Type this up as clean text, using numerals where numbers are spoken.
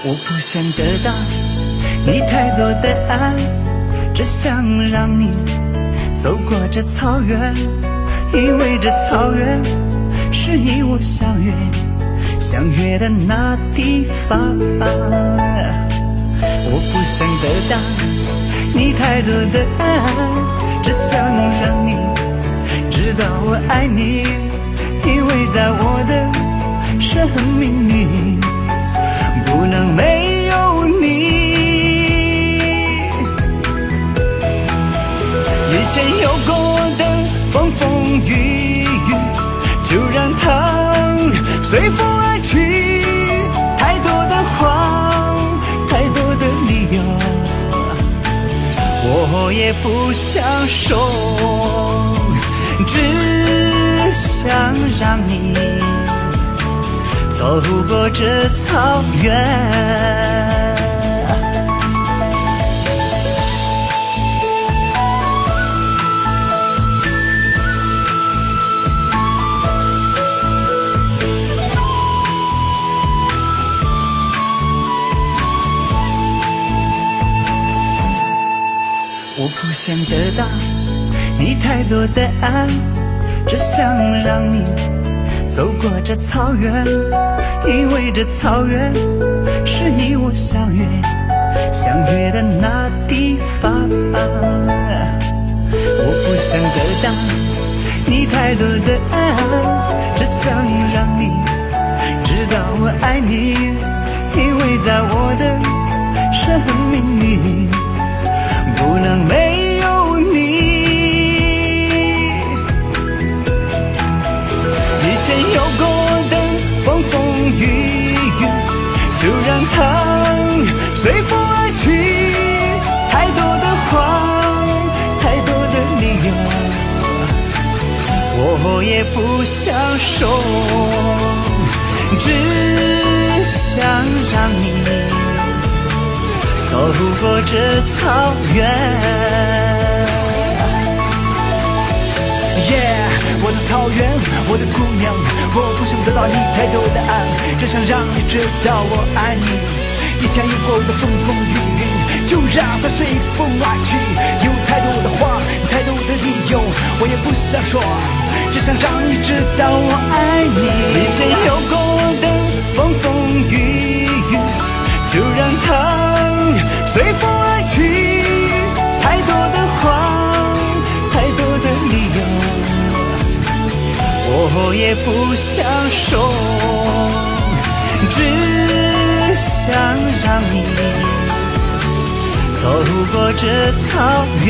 我不想得到你太多的爱，只想让你走过这草原，因为这草原是你我相约的那地方。我不想得到你太多的爱，只想让你知道我爱你，因为在我的生命里不能没有你。以前有过的风风雨雨，就让它随风而去。太多的话，太多的理由，我也不想说，只想让你走过这草原。我不想得到你太多的爱，只想让你走过这草原，因为这草原是你我相约的那地方。我不想得到你太多的爱，只想让你知道我爱你，因为在我的生命里不能没有你。以前有过的风风雨雨，就让它随风而去。太多的话，太多的理由，我也不想说，只想让你走过这草原。我的草原，我的姑娘，我不想得到你太多的爱，只想让你知道我爱你。以前有过的风风雨雨，就让它随风而去。有太多的话，太多的理由，我也不想说，只想让你知道我爱你。以前有过的风风雨雨，就让它随风而去。太多的话，太多的理由，我也不想说，只想让你走过这草原。